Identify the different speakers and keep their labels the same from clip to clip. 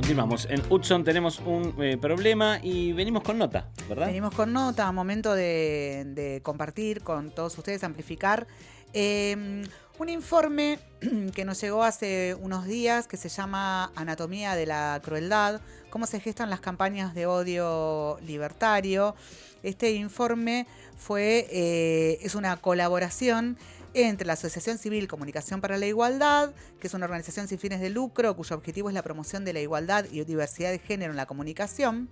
Speaker 1: Continuamos. En Hudson tenemos un problema y venimos con nota, ¿verdad?
Speaker 2: Venimos con nota, momento de compartir con todos ustedes, amplificar. Un informe que nos llegó hace unos días que se llama Anatomía de la Crueldad, cómo se gestan las campañas de odio libertario. Este informe es una colaboración entre la Asociación Civil Comunicación para la Igualdad, que es una organización sin fines de lucro cuyo objetivo es la promoción de la igualdad y diversidad de género en la comunicación,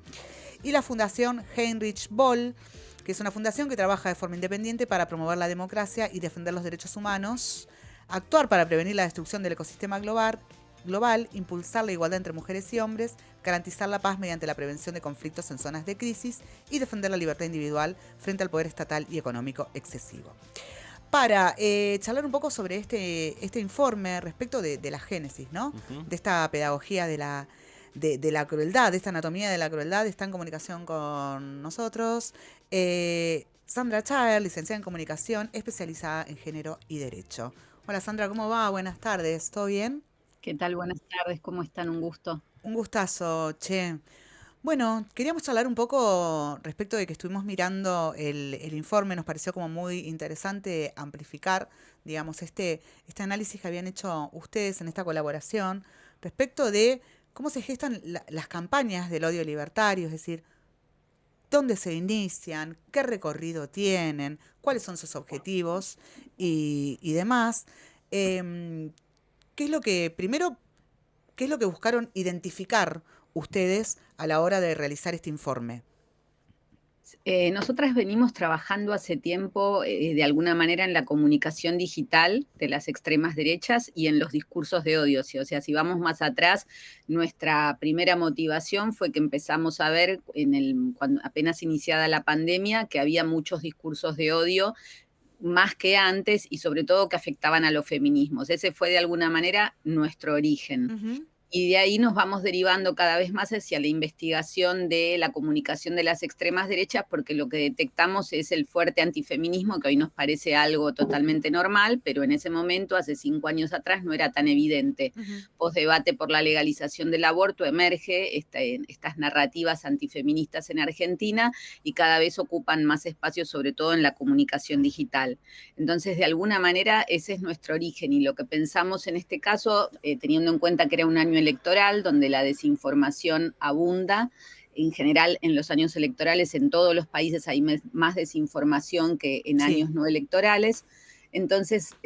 Speaker 2: y la Fundación Heinrich Böll, que es una fundación que trabaja de forma independiente para promover la democracia y defender los derechos humanos, actuar para prevenir la destrucción del ecosistema global, impulsar la igualdad entre mujeres y hombres, garantizar la paz mediante la prevención de conflictos en zonas de crisis y defender la libertad individual frente al poder estatal y económico excesivo. Para charlar un poco sobre este informe respecto de la génesis, ¿no? Uh-huh. De esta pedagogía de la crueldad, de esta anatomía de la crueldad, está en comunicación con nosotros Sandra Chaer, licenciada en comunicación, especializada en género y derecho. Hola Sandra, ¿cómo va? Buenas tardes, ¿todo bien?
Speaker 3: ¿Qué tal? Buenas tardes, ¿cómo están? Un gusto.
Speaker 2: Un gustazo, che. Bueno, queríamos charlar un poco respecto de que estuvimos mirando el informe, nos pareció como muy interesante amplificar, digamos, este análisis que habían hecho ustedes en esta colaboración respecto de cómo se gestan las campañas del odio libertario, es decir, dónde se inician, qué recorrido tienen, cuáles son sus objetivos y demás. ¿Qué es lo que buscaron identificar ustedes a la hora de realizar este informe?
Speaker 3: Nosotras venimos trabajando hace tiempo, de alguna manera, en la comunicación digital de las extremas derechas y en los discursos de odio. O sea, si vamos más atrás, nuestra primera motivación fue que empezamos a ver, cuando apenas iniciada la pandemia, que había muchos discursos de odio, más que antes, y sobre todo que afectaban a los feminismos. Ese fue, de alguna manera, nuestro origen. Uh-huh. Y de ahí nos vamos derivando cada vez más hacia la investigación de la comunicación de las extremas derechas, porque lo que detectamos es el fuerte antifeminismo, que hoy nos parece algo totalmente normal, pero en ese momento, hace 5 años atrás, no era tan evidente. Uh-huh. Post-debate por la legalización del aborto emerge estas narrativas antifeministas en Argentina y cada vez ocupan más espacio, sobre todo en la comunicación digital. Entonces, de alguna manera, ese es nuestro origen, y lo que pensamos en este caso, teniendo en cuenta que era un año electoral donde la desinformación abunda. En general, en los años electorales en todos los países hay más desinformación que en años no electorales. Entonces,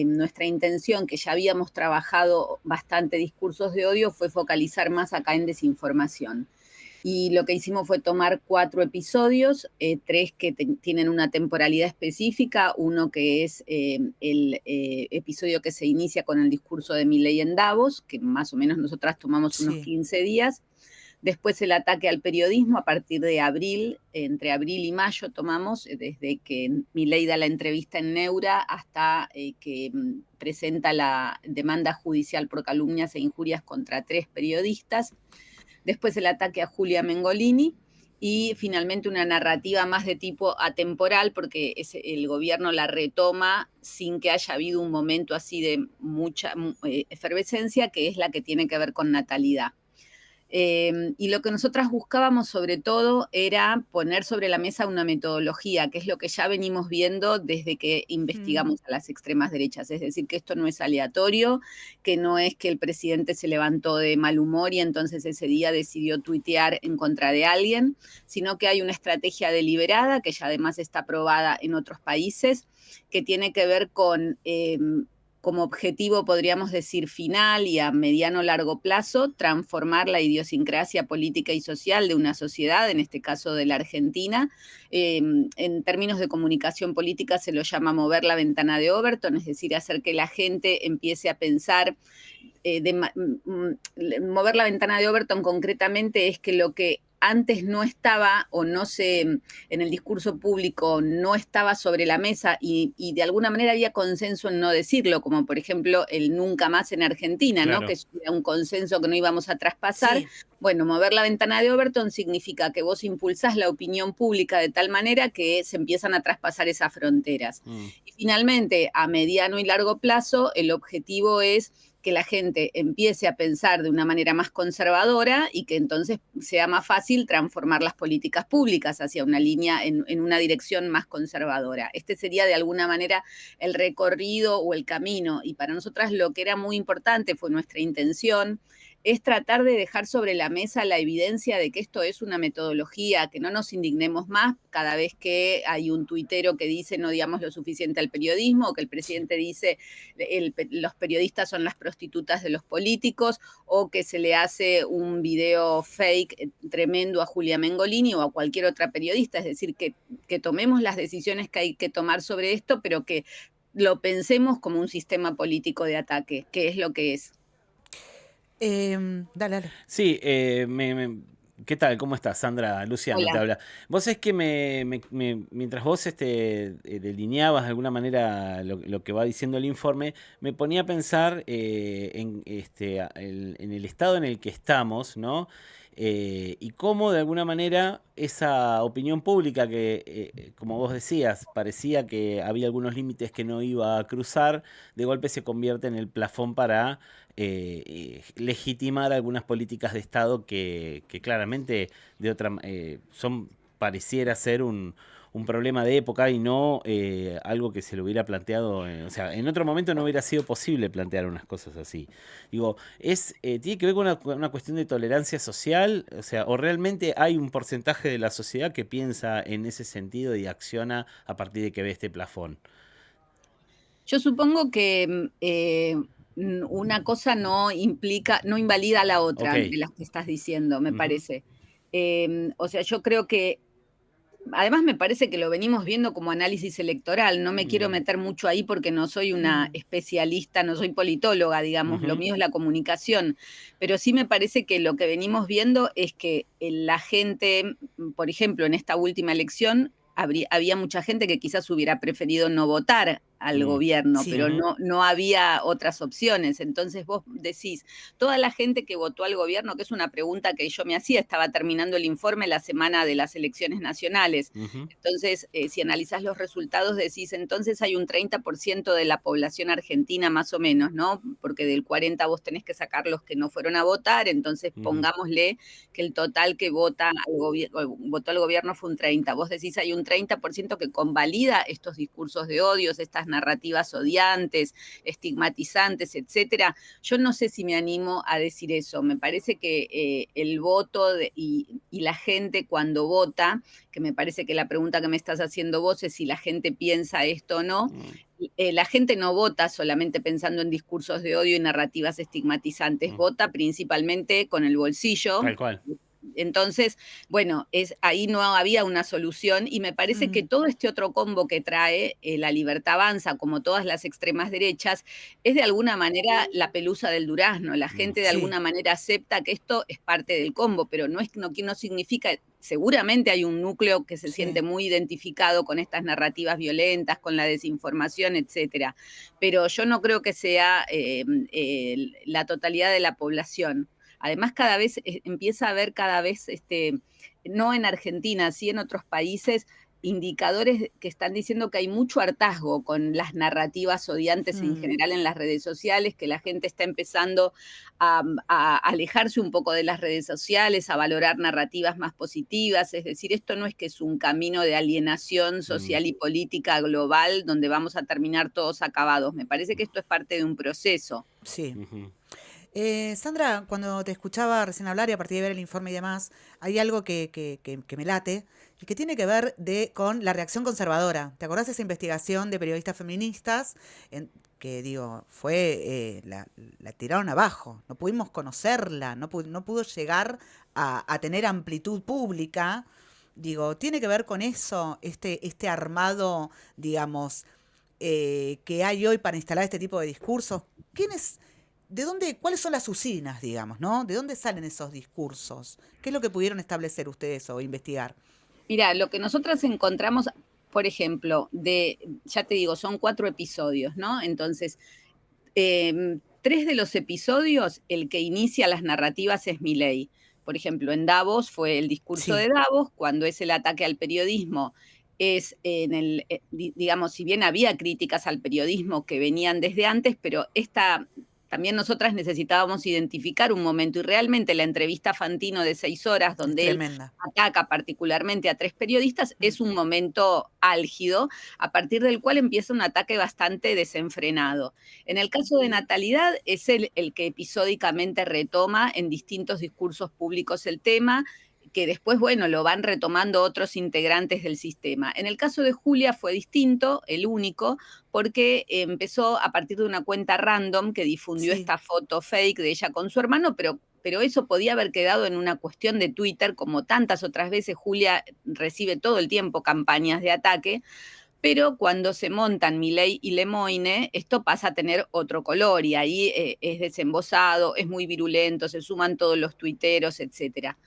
Speaker 3: nuestra intención, que ya habíamos trabajado bastante discursos de odio, fue focalizar más acá en desinformación. Y lo que hicimos fue tomar 4 episodios, 3 que tienen una temporalidad específica, uno que es el episodio que se inicia con el discurso de Milei en Davos, que más o menos nosotras tomamos unos 15 días. Después el ataque al periodismo a partir de abril, entre abril y mayo tomamos, desde que Milei da la entrevista en Neura hasta que presenta la demanda judicial por calumnias e injurias contra 3 periodistas. Después el ataque a Julia Mengolini y finalmente una narrativa más de tipo atemporal, porque el gobierno la retoma sin que haya habido un momento así de mucha efervescencia, que es la que tiene que ver con natalidad. Y lo que nosotras buscábamos sobre todo era poner sobre la mesa una metodología, que es lo que ya venimos viendo desde que investigamos a las extremas derechas. Es decir, que esto no es aleatorio, que no es que el presidente se levantó de mal humor y entonces ese día decidió tuitear en contra de alguien, sino que hay una estrategia deliberada, que ya además está aprobada en otros países, que tiene que ver con como objetivo, podríamos decir, final y a mediano o largo plazo, transformar la idiosincrasia política y social de una sociedad, en este caso de la Argentina. En términos de comunicación política se lo llama mover la ventana de Overton, es decir, hacer que la gente empiece a pensar. Mover la ventana de Overton concretamente es que lo que antes no estaba o no se, en el discurso público no estaba sobre la mesa y de alguna manera había consenso en no decirlo, como por ejemplo el nunca más en Argentina, claro, ¿no? Que es un consenso que no íbamos a traspasar. Sí. Bueno, mover la ventana de Overton significa que vos impulsás la opinión pública de tal manera que se empiezan a traspasar esas fronteras. Y finalmente, a mediano y largo plazo, el objetivo es que la gente empiece a pensar de una manera más conservadora y que entonces sea más fácil transformar las políticas públicas hacia una línea, en una dirección más conservadora. Este sería de alguna manera el recorrido o el camino, y para nosotras lo que era muy importante fue nuestra intención, es tratar de dejar sobre la mesa la evidencia de que esto es una metodología, que no nos indignemos más cada vez que hay un tuitero que dice no digamos lo suficiente al periodismo, o que el presidente dice los periodistas son las prostitutas de los políticos, o que se le hace un video fake tremendo a Julia Mengolini o a cualquier otra periodista. Es decir, que tomemos las decisiones que hay que tomar sobre esto, pero que lo pensemos como un sistema político de ataque, que es lo que es.
Speaker 2: Dale.
Speaker 1: Sí, ¿qué tal? ¿Cómo estás, Sandra? Luciano
Speaker 3: Hola.
Speaker 1: te habla. Vos es que mientras vos delineabas de alguna manera lo que va diciendo el informe, me ponía a pensar en el estado en el que estamos, ¿no? Y cómo de alguna manera esa opinión pública que, como vos decías, parecía que había algunos límites que no iba a cruzar, de golpe se convierte en el plafón para legitimar algunas políticas de Estado que claramente pareciera ser un problema de época y no algo que se le hubiera planteado, o sea, en otro momento no hubiera sido posible plantear unas cosas así. Digo, tiene que ver con una cuestión de tolerancia social, o sea, o realmente hay un porcentaje de la sociedad que piensa en ese sentido y acciona a partir de que ve este plafón.
Speaker 3: Yo supongo que una cosa no invalida a la
Speaker 1: Ok.
Speaker 3: otra, de las que estás diciendo, me
Speaker 1: Ujú.
Speaker 3: parece. O sea, yo creo que, además me parece que lo venimos viendo como análisis electoral, no me quiero
Speaker 1: Mm.
Speaker 3: meter mucho ahí porque no soy una especialista, no soy politóloga, digamos, lo
Speaker 1: Ujú.
Speaker 3: mío es la comunicación, pero sí me parece que lo que venimos viendo es que la gente, por ejemplo, en esta última elección, había mucha gente que quizás hubiera preferido no votar al
Speaker 1: Mm.
Speaker 3: gobierno,
Speaker 2: Sí.
Speaker 3: pero
Speaker 1: Ujú.
Speaker 3: no había otras opciones. Entonces vos decís, toda la gente que votó al gobierno, que es una pregunta que yo me hacía, estaba terminando el informe la semana de las elecciones nacionales.
Speaker 1: Ujú.
Speaker 3: Entonces, si analizás los resultados, decís, entonces hay un 30% de la población argentina más o menos, ¿no? Porque del 40 vos tenés que sacar los que no fueron a votar, entonces
Speaker 1: Ujú.
Speaker 3: pongámosle que el total que votó al gobierno fue un 30. Vos decís, hay un 30% que convalida estos discursos de odios, estas narrativas odiantes, estigmatizantes, etcétera. Yo no sé si me animo a decir eso. Me parece que el voto y la gente cuando vota, que me parece que la pregunta que me estás haciendo vos es si la gente piensa esto o no,
Speaker 1: Mm.
Speaker 3: la gente no vota solamente pensando en discursos de odio y narrativas estigmatizantes,
Speaker 1: Mm.
Speaker 3: vota principalmente con el bolsillo.
Speaker 1: Tal cual.
Speaker 3: Entonces, bueno, ahí no había una solución, y me parece que
Speaker 2: Mm,
Speaker 3: todo este otro combo que trae La Libertad Avanza, como todas las extremas derechas, es de alguna manera la pelusa del durazno. La
Speaker 1: Mm.
Speaker 3: gente de
Speaker 2: sí.
Speaker 3: alguna manera acepta que esto es parte del combo, pero no significa, seguramente hay un núcleo que se siente
Speaker 2: Sí.
Speaker 3: muy identificado con estas narrativas violentas, con la desinformación, etcétera. Pero yo no creo que sea la totalidad de la población. Además, cada vez empieza a haber no en Argentina, sí en otros países, indicadores que están diciendo que hay mucho hartazgo con las narrativas odiantes en
Speaker 2: Mm,
Speaker 3: general en las redes sociales, que la gente está empezando a alejarse un poco de las redes sociales, a valorar narrativas más positivas. Es decir, esto no es que es un camino de alienación
Speaker 1: Mm.
Speaker 3: social y política global donde vamos a terminar todos acabados. Me parece que esto es parte de un proceso.
Speaker 2: sí.
Speaker 1: Ujú.
Speaker 2: Sandra, cuando te escuchaba recién hablar y a partir de ver el informe y demás, hay algo que me late y que tiene que ver con la reacción conservadora. ¿Te acordás de esa investigación de periodistas feministas que, digo, la tiraron abajo? No pudimos conocerla, no pudo llegar a tener amplitud pública. Digo, tiene que ver con eso, este armado, digamos, que hay hoy para instalar este tipo de discursos. ¿Quiénes, de dónde, cuáles son las usinas, digamos, ¿no? ¿De dónde salen esos discursos? ¿Qué es lo que pudieron establecer ustedes o investigar?
Speaker 3: Mira, lo que nosotras encontramos, por ejemplo, ya te digo, son 4 episodios, ¿no? Entonces, 3 de los episodios, el que inicia las narrativas es Milei. Por ejemplo, en Davos fue el discurso
Speaker 2: Sí.
Speaker 3: de Davos, cuando es el ataque al periodismo, digamos, si bien había críticas al periodismo que venían desde antes, pero también nosotras necesitábamos identificar un momento, y realmente la entrevista a Fantino de 6 horas, donde él ataca particularmente a 3 periodistas, es un momento álgido, a partir del cual empieza un ataque bastante desenfrenado. En el caso de Natalidad, es el que episódicamente retoma en distintos discursos públicos el tema, que después, bueno, lo van retomando otros integrantes del sistema. En el caso de Julia fue distinto, el único, porque empezó a partir de una cuenta random que difundió esta foto fake de ella con su hermano, pero eso podía haber quedado en una cuestión de Twitter, como tantas otras veces. Julia recibe todo el tiempo campañas de ataque, pero cuando se montan Milei y Lemoine, esto pasa a tener otro color, y ahí es desembosado, es muy virulento, se suman todos los tuiteros, etcétera.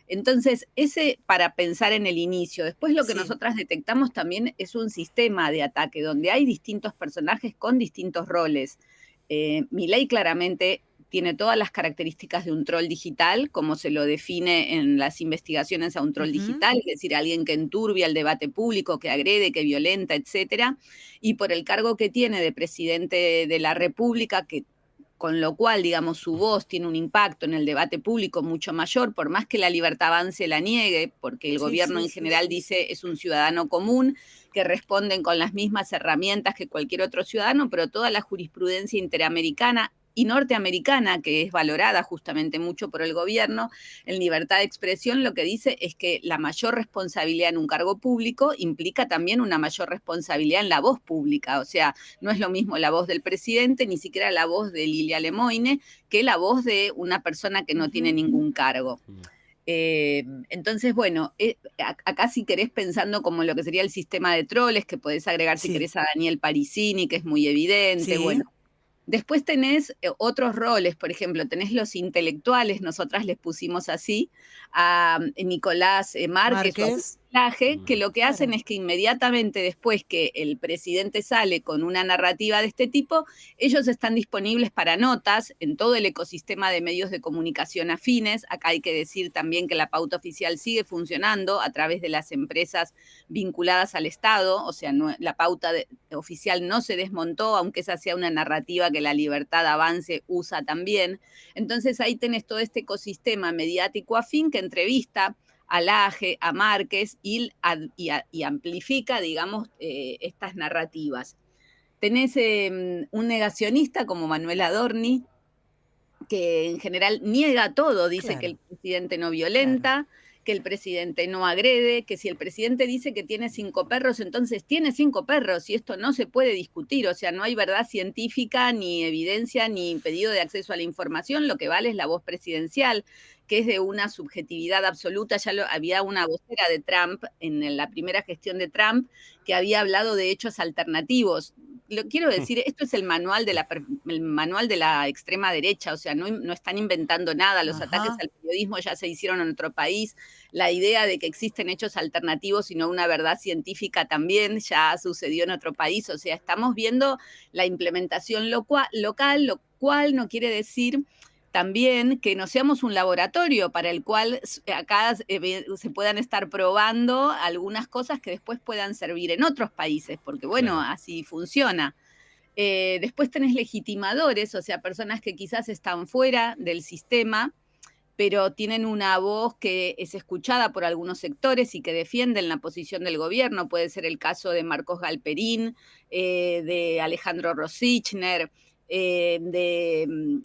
Speaker 3: Entonces, ese para pensar en el inicio. Después lo que nosotras detectamos también es un sistema de ataque donde hay distintos personajes con distintos roles. Milei claramente tiene todas las características de un troll digital, como se lo define en las investigaciones a un troll digital, es decir, alguien que enturbia el debate público, que agrede, que violenta, etcétera. Y por el cargo que tiene de presidente de la República, con lo cual, digamos, su voz tiene un impacto en el debate público mucho mayor, por más que la Libertad Avance la niegue, porque el gobierno en general dice es un ciudadano común, que responden con las mismas herramientas que cualquier otro ciudadano, pero toda la jurisprudencia interamericana y norteamericana, que es valorada justamente mucho por el gobierno, en libertad de expresión, lo que dice es que la mayor responsabilidad en un cargo público implica también una mayor responsabilidad en la voz pública. O sea, no es lo mismo la voz del presidente, ni siquiera la voz de Lilia Lemoine, que la voz de una persona que no tiene ningún cargo. Entonces, bueno, acá si querés pensando como lo que sería el sistema de troles, que podés agregar si querés a Daniel Parisini, que es muy evidente, bueno. Después tenés otros roles, por ejemplo, tenés los intelectuales, nosotras les pusimos así, a Nicolás Márquez. Que lo que hacen es que inmediatamente después que el presidente sale con una narrativa de este tipo, ellos están disponibles para notas en todo el ecosistema de medios de comunicación afines. Acá hay que decir también que la pauta oficial sigue funcionando a través de las empresas vinculadas al Estado, o sea, la pauta oficial no se desmontó, aunque esa sea una narrativa que la Libertad Avance usa también. Entonces ahí tenés todo este ecosistema mediático afín que entrevista a Laje, a Márquez y amplifica, digamos, estas narrativas. Tenés un negacionista como Manuel Adorni, que en general niega todo, dice que el presidente no violenta, que el presidente no agrede, que si el presidente dice que tiene 5 perros, entonces tiene 5 perros, y esto no se puede discutir. O sea, no hay verdad científica, ni evidencia, ni pedido de acceso a la información. Lo que vale es la voz presidencial, que es de una subjetividad absoluta. Había una vocera de Trump en la primera gestión de Trump que había hablado de hechos alternativos. Quiero decir, esto es el manual de la extrema derecha, o sea, no están inventando nada. Los ataques al periodismo ya se hicieron en otro país. La idea de que existen hechos alternativos y no una verdad científica también ya sucedió en otro país. O sea, estamos viendo la implementación local, lo cual no quiere decir también que no seamos un laboratorio para el cual acá se puedan estar probando algunas cosas que después puedan servir en otros países, porque bueno, así funciona. Después tenés legitimadores, o sea, personas que quizás están fuera del sistema, pero tienen una voz que es escuchada por algunos sectores y que defienden la posición del gobierno. Puede ser el caso de Marcos Galperín, de Alejandro Rosichner, de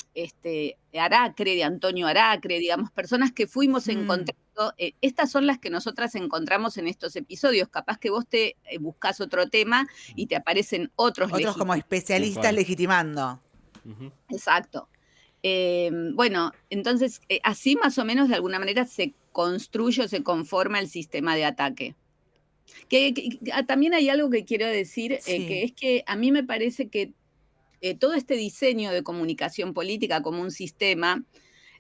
Speaker 3: Aracre, de Antonio Aracre, digamos, personas que fuimos encontrando. Estas son las que nosotras encontramos en estos episodios. Capaz que vos te buscás otro tema y te aparecen otros
Speaker 2: como especialistas legitimando.
Speaker 3: Exacto. Bueno, entonces así más o menos de alguna manera se construye o se conforma el sistema de ataque. También hay algo que quiero decir, que es que a mí me parece que todo este diseño de comunicación política como un sistema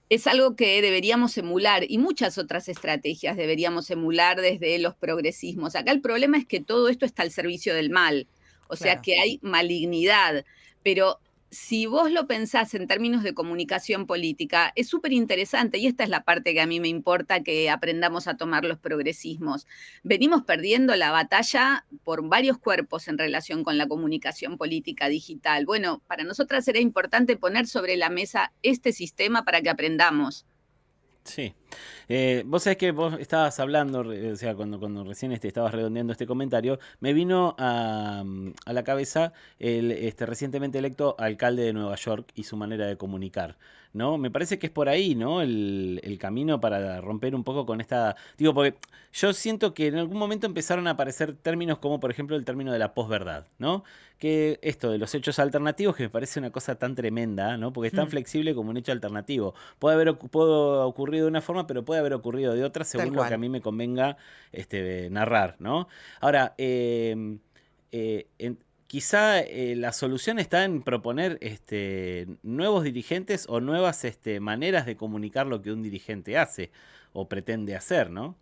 Speaker 3: es algo que deberíamos emular, y muchas otras estrategias deberíamos emular desde los progresismos. Acá el problema es que todo esto está al servicio del mal, o sea que hay malignidad, pero si vos lo pensás en términos de comunicación política, es súper interesante, y esta es la parte que a mí me importa que aprendamos a tomar los progresismos. Venimos perdiendo la batalla por varios cuerpos en relación con la comunicación política digital. Bueno, para nosotras era importante poner sobre la mesa este sistema para que aprendamos.
Speaker 1: Sí. Vos sabés que vos estabas hablando, o sea, cuando recién estabas redondeando este comentario, me vino a la cabeza el recientemente electo alcalde de Nueva York y su manera de comunicar, ¿no? Me parece que es por ahí, ¿no? El camino para romper un poco con esta. Digo, porque yo siento que en algún momento empezaron a aparecer términos como, por ejemplo, el término de la posverdad, ¿no? Que esto de los hechos alternativos, que me parece una cosa tan tremenda, ¿no? Porque es tan
Speaker 2: Mm,
Speaker 1: flexible como un hecho alternativo. Puede ocurrido de una forma, pero puede haber ocurrido de otra
Speaker 2: tal
Speaker 1: según lo que a
Speaker 2: cual.
Speaker 1: mí me convenga narrar, ¿no? Ahora, quizá la solución está en proponer nuevos dirigentes o nuevas maneras de comunicar lo que un dirigente hace o pretende hacer, ¿no?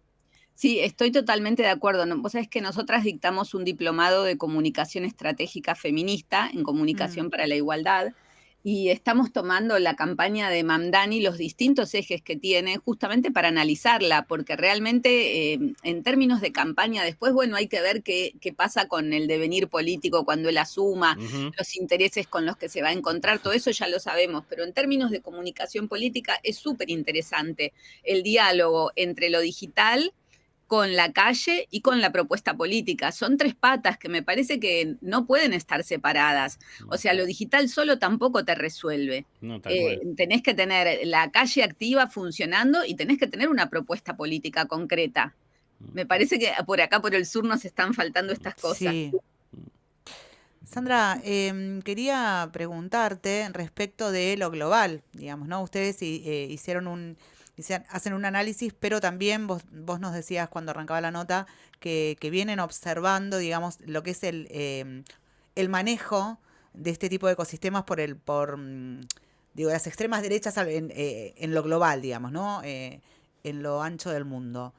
Speaker 3: Sí, estoy totalmente de acuerdo. Vos sabés que nosotras dictamos un diplomado de comunicación estratégica feminista en
Speaker 2: Mm,
Speaker 3: comunicación para la igualdad y estamos tomando la campaña de Mamdani, los distintos ejes que tiene, justamente para analizarla, porque realmente en términos de campaña, después, bueno, hay que ver qué pasa con el devenir político cuando él asuma,
Speaker 1: Ujú.
Speaker 3: los intereses con los que se va a encontrar, todo eso ya lo sabemos, pero en términos de comunicación política es súper interesante el diálogo entre lo digital con la calle y con la propuesta política. Son tres patas que me parece que no pueden estar separadas. O sea, lo digital solo tampoco te resuelve.
Speaker 1: No, tal cual.
Speaker 3: Tenés que tener la calle activa funcionando y tenés que tener una propuesta política concreta. Me parece que por acá, por el sur, nos están faltando estas cosas.
Speaker 2: sí. Sandra, quería preguntarte respecto de lo global, digamos, ¿no? Ustedes hacen un análisis, pero también vos nos decías cuando arrancaba la nota que vienen observando, digamos, lo que es el manejo de este tipo de ecosistemas digo, las extremas derechas en lo global, digamos, ¿no? En lo ancho del mundo.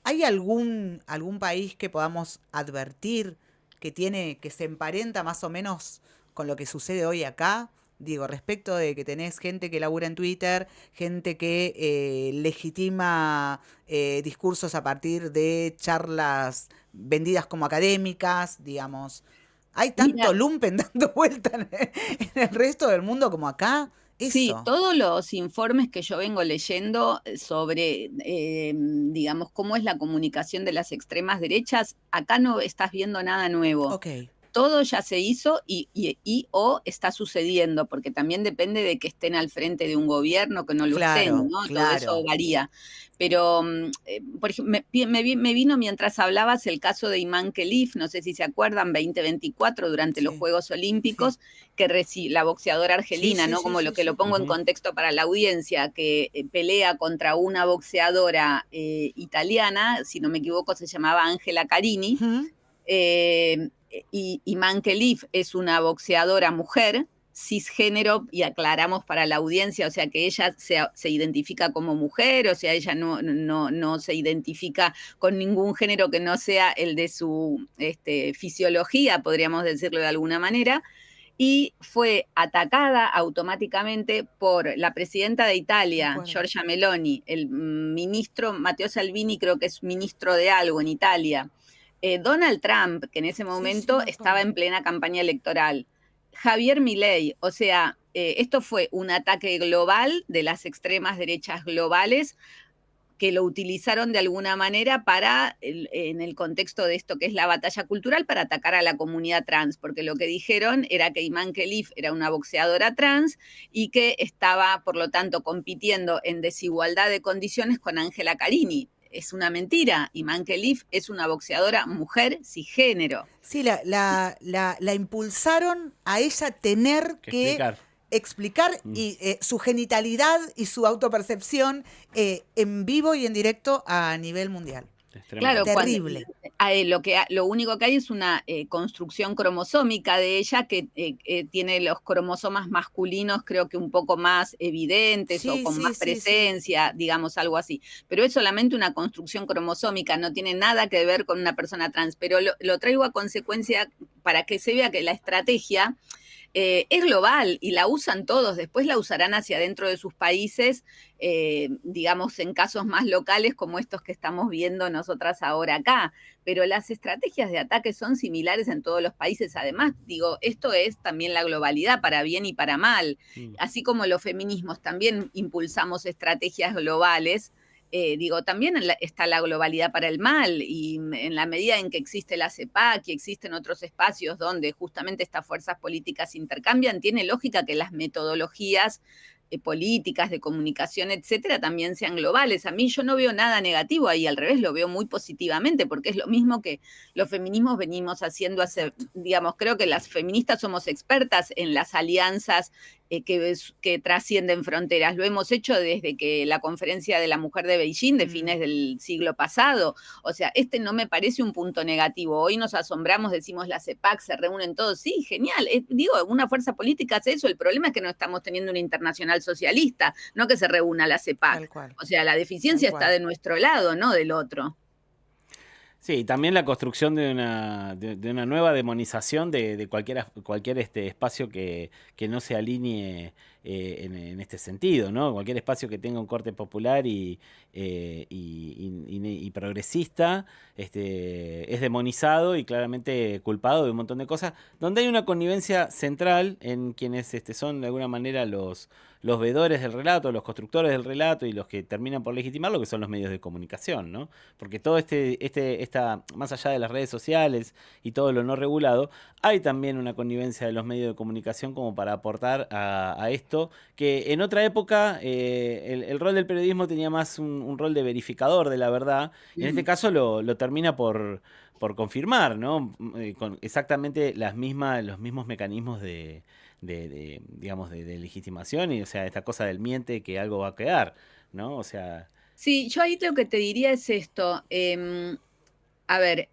Speaker 2: ¿Hay algún país que podamos advertir que se emparenta más o menos con lo que sucede hoy acá? Digo, respecto de que tenés gente que labura en Twitter, gente que legitima discursos a partir de charlas vendidas como académicas, digamos. ¿Hay tanto
Speaker 3: Mira,
Speaker 2: lumpen dando vuelta en el resto del mundo como acá?
Speaker 3: sí,
Speaker 2: Eso.
Speaker 3: todos los informes que yo vengo leyendo sobre, digamos, cómo es la comunicación de las extremas derechas, acá no estás viendo nada nuevo.
Speaker 2: Ok.
Speaker 3: Todo ya se hizo y o está sucediendo, porque también depende de que estén al frente de un gobierno, que no lo estén,
Speaker 2: Claro,
Speaker 3: ¿no? Todo eso
Speaker 2: claro.
Speaker 3: varía. Pero, por ejemplo, me vino mientras hablabas el caso de Iman Khelif, no sé si se acuerdan, 2024, durante los
Speaker 2: Sí,
Speaker 3: Juegos
Speaker 2: sí.
Speaker 3: Olímpicos, que la boxeadora
Speaker 2: Sí,
Speaker 3: argelina,
Speaker 2: sí,
Speaker 3: ¿no?
Speaker 2: sí,
Speaker 3: Como lo
Speaker 2: sí,
Speaker 3: que lo
Speaker 2: sí.
Speaker 3: pongo en
Speaker 1: Ujú.
Speaker 3: contexto para la audiencia, que pelea contra una boxeadora italiana, si no me equivoco, se llamaba Angela Carini.
Speaker 2: Ujú.
Speaker 3: Y Mankelif es una boxeadora mujer, cisgénero, y aclaramos para la audiencia, o sea que ella se identifica como mujer, o sea, ella no se identifica con ningún género que no sea el de su fisiología, podríamos decirlo de alguna manera, y fue atacada automáticamente por la presidenta de
Speaker 2: Me
Speaker 3: Italia,
Speaker 2: acuerdo.
Speaker 3: Giorgia Meloni, el ministro Matteo Salvini, creo que es ministro de algo en Italia, Donald Trump, que en ese
Speaker 2: Sí, sí,
Speaker 3: momento
Speaker 2: me
Speaker 3: estaba
Speaker 2: acuerdo.
Speaker 3: en plena campaña electoral, Javier Milei, o sea, esto fue un ataque global de las extremas derechas globales que lo utilizaron de alguna manera en el contexto de esto que es la batalla cultural, para atacar a la comunidad trans, porque lo que dijeron era que Iman Khelif era una boxeadora trans y que estaba, por lo tanto, compitiendo en desigualdad de condiciones con Angela Carini. Es una mentira. Iman Khelif es una boxeadora mujer cisgénero.
Speaker 2: Sí, la impulsaron a ella tener
Speaker 1: Que
Speaker 2: que
Speaker 1: explicar.
Speaker 2: explicar
Speaker 1: Mm.
Speaker 2: su genitalidad y su autopercepción en vivo y en directo a nivel mundial.
Speaker 1: Es
Speaker 3: Claro,
Speaker 1: tremendo.
Speaker 2: Terrible.
Speaker 3: lo único que hay es una construcción cromosómica de ella que tiene los cromosomas masculinos, creo que un poco más evidentes o
Speaker 2: Sí,
Speaker 3: con
Speaker 2: sí,
Speaker 3: más
Speaker 2: sí, sí.
Speaker 3: presencia, digamos algo así. Pero es solamente una construcción cromosómica, no tiene nada que ver con una persona trans. Pero lo traigo a consecuencia para que se vea que la estrategia es global y la usan todos, después la usarán hacia adentro de sus países, digamos, en casos más locales como estos que estamos viendo nosotras ahora acá. Pero las estrategias de ataque son similares en todos los países. Además, digo, esto es también la globalidad para bien y para mal. Así como los feminismos también impulsamos estrategias globales, digo, también está la globalidad para el mal, y en la medida en que existe la CEPAC y existen otros espacios donde justamente estas fuerzas políticas intercambian, tiene lógica que las metodologías políticas, de comunicación, etcétera, también sean globales. A mí yo no veo nada negativo ahí, al revés, lo veo muy positivamente, porque es lo mismo que los feminismos venimos haciendo digamos, creo que las feministas somos expertas en las alianzas que trascienden fronteras. Lo hemos hecho desde que la conferencia de la mujer de Beijing, de fines del siglo pasado. O sea, no me parece un punto negativo. Hoy nos asombramos, decimos la CEPAC, se reúnen todos. Sí, genial. Digo, una fuerza política hace eso. El problema es que no estamos teniendo una internacional socialista, no que se reúna la CEPAC. O sea, la deficiencia está de nuestro lado, no del otro.
Speaker 1: Sí, también la construcción de una nueva demonización de cualquier espacio que no se alinee en este sentido, ¿no? Cualquier espacio que tenga un corte popular y progresista es demonizado y claramente culpado de un montón de cosas, donde hay una connivencia central en quienes son de alguna manera los veedores del relato, los constructores del relato y los que terminan por legitimarlo, que son los medios de comunicación, ¿no? Porque todo más allá de las redes sociales y todo lo no regulado, hay también una connivencia de los medios de comunicación como para aportar a esto, que en otra época el rol del periodismo tenía más un rol de verificador de la verdad, y en este caso lo termina por confirmar, ¿no? Con exactamente los mismos mecanismos digamos, de legitimación, y o sea, esta cosa del miente que algo va a quedar, ¿no? O sea...
Speaker 3: Sí, yo ahí lo que te diría es esto. A ver,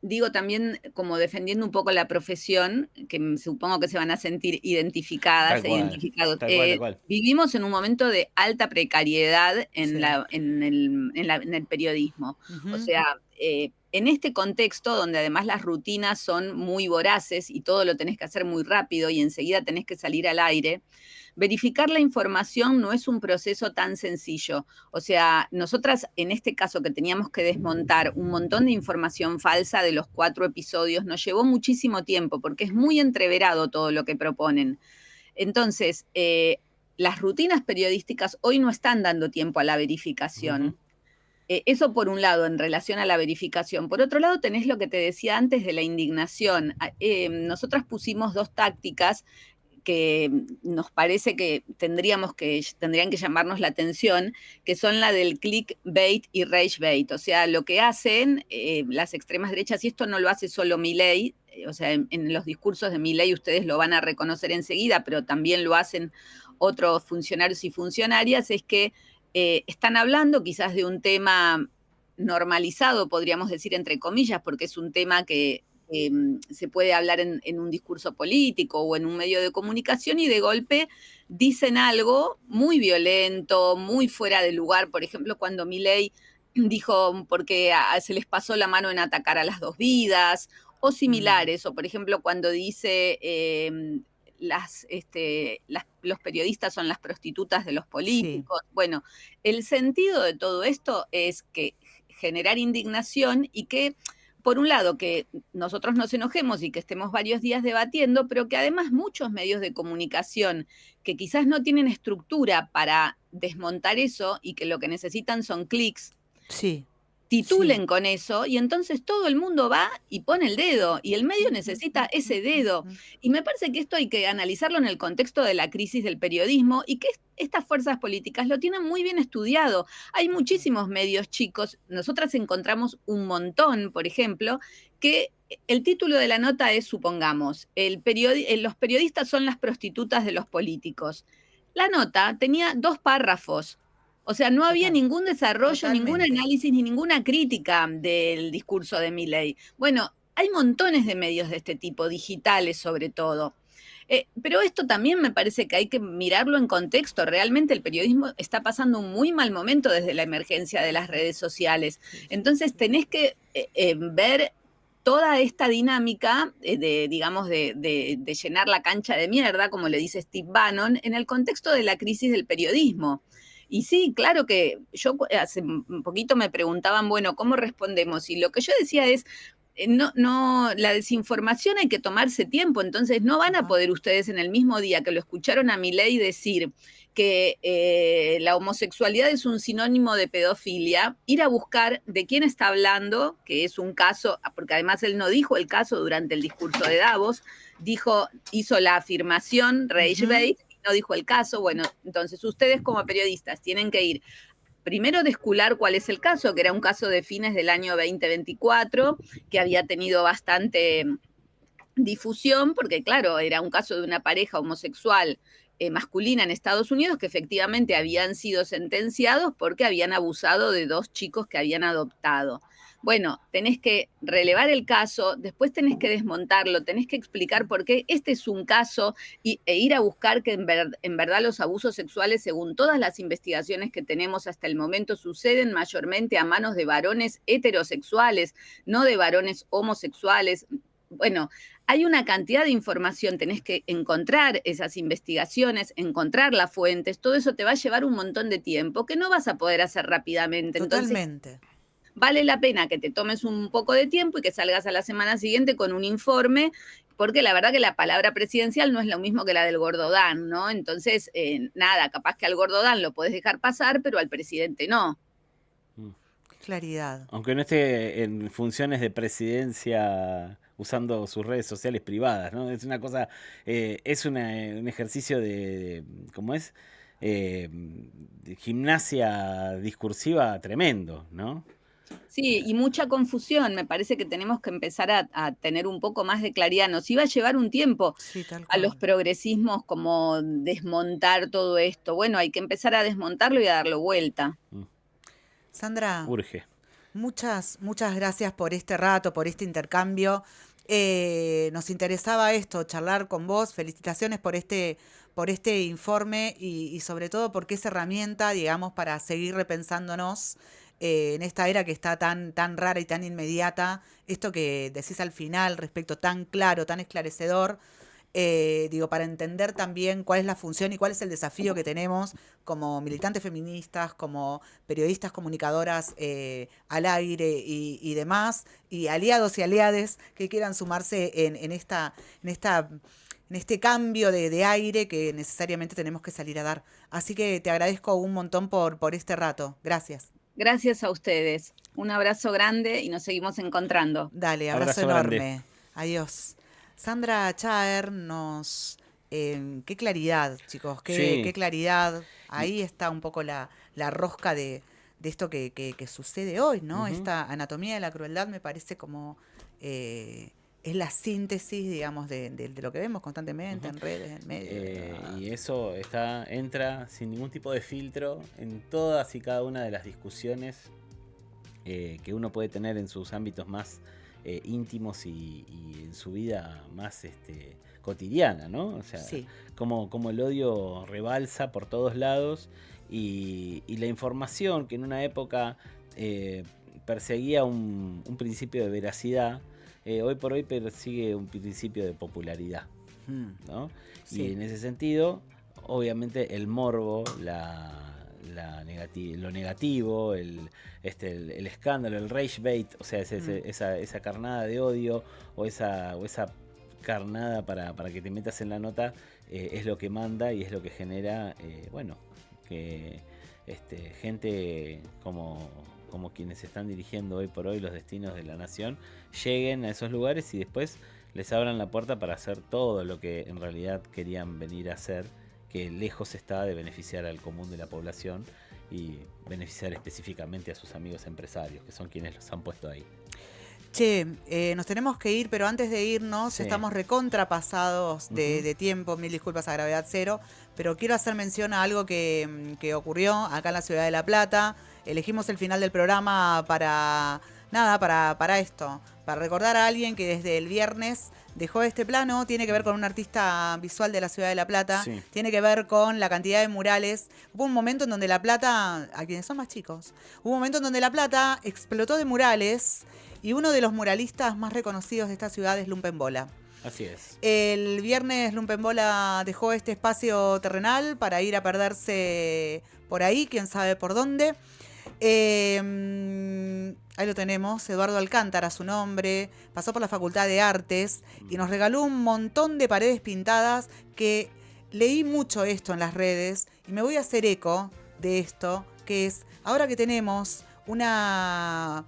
Speaker 3: digo también como defendiendo un poco la profesión, que supongo que se van a sentir identificadas identificados.
Speaker 1: Tal cual.
Speaker 3: Vivimos en un momento de alta precariedad en el periodismo. O sea, en este contexto donde además las rutinas son muy voraces y todo lo tenés que hacer muy rápido y enseguida tenés que salir al aire, verificar la información no es un proceso tan sencillo. O sea, nosotras en este caso que teníamos que desmontar un montón de información falsa de los 4 episodios, nos llevó muchísimo tiempo porque es muy entreverado todo lo que proponen. Entonces, las rutinas periodísticas hoy no están dando tiempo a la verificación. Eso por un lado, en relación a la verificación. Por otro lado, tenés lo que te decía antes de la indignación. Nosotras pusimos 2 tácticas que nos parece que tendrían que llamarnos la atención, que son la del clickbait y ragebait. O sea, lo que hacen las extremas derechas, y esto no lo hace solo Milei, o sea, en los discursos de Milei ustedes lo van a reconocer enseguida, pero también lo hacen otros funcionarios y funcionarias, es que están hablando quizás de un tema normalizado, podríamos decir entre comillas, porque es un tema que se puede hablar en un discurso político o en un medio de comunicación, y de golpe dicen algo muy violento, muy fuera de lugar. Por ejemplo, cuando Milei dijo porque se les pasó la mano en atacar a las 2 vidas, o similares, o por ejemplo cuando dice los periodistas son las prostitutas de los políticos. Sí. Bueno, el sentido de todo esto es que generar indignación y que, por un lado, que nosotros nos enojemos y que estemos varios días debatiendo, pero que además muchos medios de comunicación que quizás no tienen estructura para desmontar eso y que lo que necesitan son clics,
Speaker 2: sí,
Speaker 3: titulen con eso, y entonces todo el mundo va y pone el dedo, y el medio necesita ese dedo. Y me parece que esto hay que analizarlo en el contexto de la crisis del periodismo, y que estas fuerzas políticas lo tienen muy bien estudiado. Hay muchísimos medios chicos, nosotras encontramos un montón, por ejemplo, que el título de la nota es, supongamos, los periodistas son las prostitutas de los políticos. La nota tenía 2 párrafos. O sea, no había ningún desarrollo, ningún análisis, ni ninguna crítica del discurso de Milei. Bueno, hay montones de medios de este tipo, digitales sobre todo. Pero esto también me parece que hay que mirarlo en contexto. Realmente el periodismo está pasando un muy mal momento desde la emergencia de las redes sociales. Entonces tenés que ver toda esta dinámica digamos, de llenar la cancha de mierda, como le dice Steve Bannon, en el contexto de la crisis del periodismo. Y sí, claro que yo hace un poquito me preguntaban, bueno, ¿cómo respondemos? Y lo que yo decía es, la desinformación hay que tomarse tiempo, entonces no van a poder ustedes en el mismo día que lo escucharon a Milei decir que la homosexualidad es un sinónimo de pedofilia, ir a buscar de quién está hablando, que es un caso, porque además él no dijo el caso durante el discurso de Davos, hizo la afirmación, rage bait, y no dijo el caso. Bueno, entonces ustedes como periodistas tienen que ir primero descular cuál es el caso, que era un caso de fines del año 2024, que había tenido bastante difusión, porque claro, era un caso de una pareja homosexual masculina en Estados Unidos que efectivamente habían sido sentenciados porque habían abusado de 2 chicos que habían adoptado. Bueno, tenés que relevar el caso, después tenés que desmontarlo, tenés que explicar por qué este es un caso e ir a buscar que en verdad los abusos sexuales, según todas las investigaciones que tenemos hasta el momento, suceden mayormente a manos de varones heterosexuales, no de varones homosexuales. Bueno, hay una cantidad de información, tenés que encontrar esas investigaciones, encontrar las fuentes, todo eso te va a llevar un montón de tiempo que no vas a poder hacer rápidamente.
Speaker 2: Totalmente.
Speaker 3: Entonces, vale la pena que te tomes un poco de tiempo y que salgas a la semana siguiente con un informe, porque la verdad que la palabra presidencial no es lo mismo que la del Gordodán, ¿no? Entonces, nada, capaz que al Gordodán lo podés dejar pasar, pero al presidente no.
Speaker 2: Claridad.
Speaker 1: Aunque no esté en funciones de presidencia usando sus redes sociales privadas, ¿no? Es una cosa, es un ejercicio ¿cómo es? De gimnasia discursiva tremendo, ¿no?
Speaker 3: Sí, y mucha confusión. Me parece que tenemos que empezar a tener un poco más de claridad. Nos iba a llevar un tiempo
Speaker 2: Sí, tal
Speaker 3: a los
Speaker 2: cual.
Speaker 3: progresismos como desmontar todo esto. Bueno, hay que empezar a desmontarlo y a darlo vuelta.
Speaker 2: Sandra,
Speaker 1: Urge.
Speaker 2: muchas gracias por este rato, por este intercambio. Nos interesaba esto, charlar con vos. Felicitaciones por este informe y sobre todo porque es herramienta, digamos, para seguir repensándonos en esta era que está tan rara y tan inmediata. Esto que decís al final, respecto tan claro, tan esclarecedor. Digo, para entender también cuál es la función y cuál es el desafío que tenemos como militantes feministas, como periodistas, comunicadoras al aire y demás, y aliados y aliades que quieran sumarse en este cambio de aire que necesariamente tenemos que salir a dar. Así que te agradezco un montón por este rato. Gracias.
Speaker 3: Gracias a ustedes. Un abrazo grande y nos seguimos encontrando.
Speaker 2: Dale, abrazo
Speaker 1: Abrazo grande.
Speaker 2: enorme. Adiós. Sandra Chaer qué claridad, chicos,
Speaker 1: Sí.
Speaker 2: qué claridad. Ahí está un poco la rosca de esto que sucede hoy, ¿no? Esta anatomía de la crueldad me parece como es la síntesis, digamos, de lo que vemos constantemente en redes, en medios.
Speaker 1: Y eso entra sin ningún tipo de filtro en todas y cada una de las discusiones que uno puede tener en sus ámbitos más íntimos y en su vida más cotidiana, ¿no? O sea,
Speaker 2: Sí.
Speaker 1: como el odio rebalsa por todos lados y la información que en una época perseguía un principio de veracidad, hoy por hoy persigue un principio de popularidad, ¿no?
Speaker 2: Sí.
Speaker 1: Y en ese sentido, obviamente el morbo, lo negativo, el escándalo, el rage bait, o sea, esa carnada de odio o esa carnada para que te metas en la nota, es lo que manda y es lo que genera, bueno, que gente como quienes están dirigiendo hoy por hoy los destinos de la nación lleguen a esos lugares y después les abran la puerta para hacer todo lo que en realidad querían venir a hacer, que lejos está de beneficiar al común de la población y beneficiar específicamente a sus amigos empresarios, que son quienes los han puesto ahí.
Speaker 2: Che, nos tenemos que ir, pero antes de irnos,
Speaker 1: Sí.
Speaker 2: estamos recontrapasados de tiempo, mil disculpas a gravedad cero, pero quiero hacer mención a algo que ocurrió acá en la ciudad de La Plata. Elegimos el final del programa para nada, para esto, para recordar a alguien que desde el viernes dejó este plano. Tiene que ver con un artista visual de la ciudad de La Plata,
Speaker 1: Sí.
Speaker 2: tiene que ver con la cantidad de murales. Hubo un momento en donde La Plata, a quienes son más chicos, hubo un momento en donde La Plata explotó de murales y uno de los muralistas más reconocidos de esta ciudad es Lumpenbola.
Speaker 1: Así es.
Speaker 2: El viernes Lumpenbola dejó este espacio terrenal para ir a perderse por ahí, quién sabe por dónde. Ahí lo tenemos, Eduardo Alcántara, su nombre, pasó por la Facultad de Artes y nos regaló un montón de paredes pintadas que leí mucho esto en las redes y me voy a hacer eco de esto, que es, ahora que tenemos una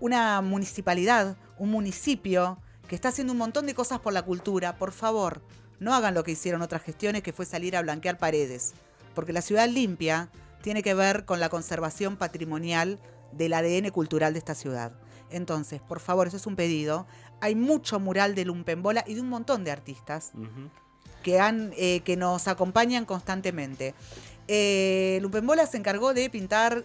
Speaker 2: municipalidad, un municipio que está haciendo un montón de cosas por la cultura, por favor, no hagan lo que hicieron otras gestiones, que fue salir a blanquear paredes, porque la ciudad limpia tiene que ver con la conservación patrimonial del ADN cultural de esta ciudad. Entonces, por favor, eso es un pedido. Hay mucho mural de Lumpenbola y de un montón de artistas que nos acompañan constantemente. Lumpenbola se encargó de pintar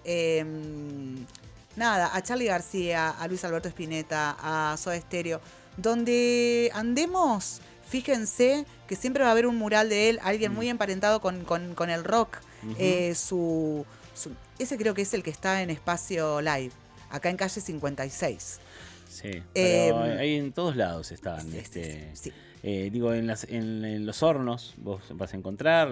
Speaker 2: a Charly García, a Luis Alberto Spinetta, a Soda Stereo. Donde andemos, fíjense que siempre va a haber un mural de él, alguien muy emparentado con el rock. Ese creo que es el que está en Espacio Live, acá en calle 56.
Speaker 1: Sí, pero ahí en todos lados están.
Speaker 2: Sí.
Speaker 1: Digo, en los hornos vos lo vas a encontrar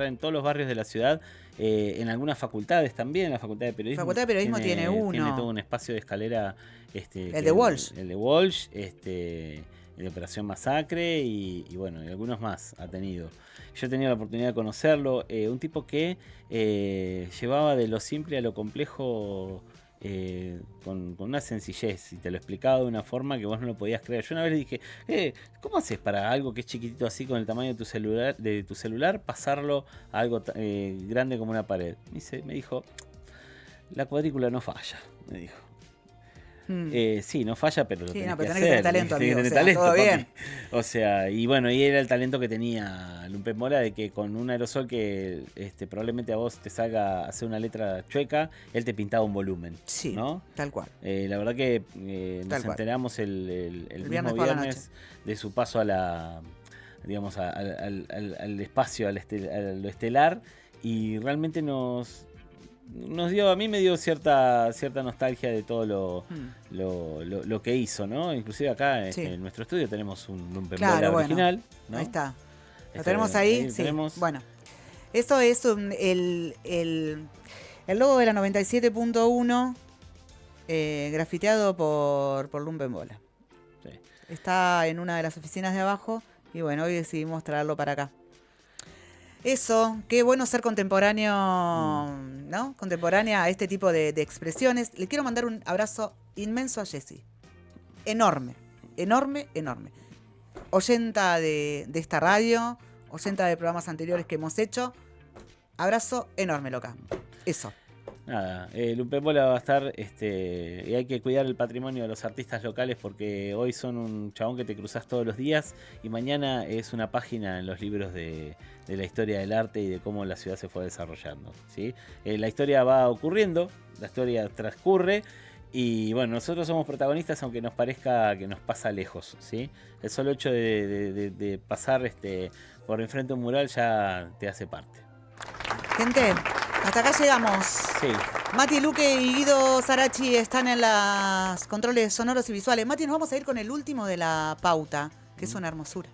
Speaker 1: en todos los barrios de la ciudad, en algunas facultades también, la Facultad de Periodismo.
Speaker 2: La Facultad de Periodismo tiene uno.
Speaker 1: Tiene todo un espacio de escalera.
Speaker 2: El de Walsh.
Speaker 1: El de Walsh, el de Operación Masacre y bueno, y algunos más ha tenido. Yo he tenido la oportunidad de conocerlo, un tipo que llevaba de lo simple a lo complejo con una sencillez y te lo explicaba de una forma que vos no lo podías creer. Yo una vez le dije, ¿cómo haces para algo que es chiquitito así con el tamaño de tu celular pasarlo a algo grande como una pared? Me dijo, la cuadrícula no falla, me dijo. Sí, no falla, pero lo tenés que
Speaker 2: tenés
Speaker 1: hacer.
Speaker 2: que tener talento, amigo.
Speaker 1: Tenés talento, todo bien. O sea, y bueno, y era el talento que tenía Lumpenbola, de que con un aerosol que probablemente a vos te salga a hacer una letra chueca, él te pintaba un volumen.
Speaker 2: Sí,
Speaker 1: ¿no?
Speaker 2: Tal cual.
Speaker 1: La verdad que nos enteramos el mismo viernes de su paso a la, digamos, al espacio, a lo estelar, y realmente nos dio, a mí me dio cierta nostalgia de todo lo que hizo, ¿no? Inclusive acá en nuestro estudio tenemos un Lumpenbola original, ¿no?
Speaker 2: Ahí está. Lo tenemos ahí, sí.
Speaker 1: Tenemos.
Speaker 2: Bueno, eso es el logo de la 97.1 grafiteado por Lumpenbola. Sí. Está en una de las oficinas de abajo y bueno, hoy decidimos traerlo para acá. Eso, qué bueno ser contemporáneo, ¿no? Contemporánea a este tipo de expresiones. Le quiero mandar un abrazo inmenso a Jessie. Enorme, enorme, enorme. Oyenta de esta radio, oyenta de programas anteriores que hemos hecho. Abrazo enorme, loca. Eso.
Speaker 1: Nada, Lumpenbola va a estar, y hay que cuidar el patrimonio de los artistas locales, porque hoy son un chabón que te cruzás todos los días y mañana es una página en los libros de la historia del arte y de cómo la ciudad se fue desarrollando, ¿sí? La historia va ocurriendo, la historia transcurre y bueno, nosotros somos protagonistas aunque nos parezca que nos pasa lejos, ¿sí? El solo hecho de pasar por enfrente de un mural ya te hace parte.
Speaker 2: Gente, hasta acá llegamos.
Speaker 1: Sí.
Speaker 2: Mati Luque y Guido Sarachi están en los controles sonoros y visuales. Mati, nos vamos a ir con el último de la pauta, que es una hermosura.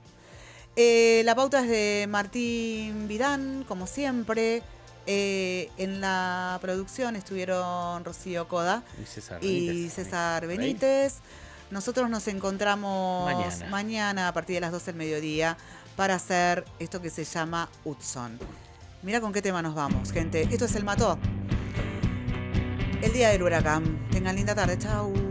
Speaker 2: La pauta es de Martín Vidán, como siempre. En la producción estuvieron Rocío Coda y César Benítez. Nosotros nos encontramos mañana a partir de las 12 del mediodía para hacer esto que se llama Hudson. Mirá con qué tema nos vamos, gente. Esto es El Mató. El día del huracán. Tengan linda tarde. Chau.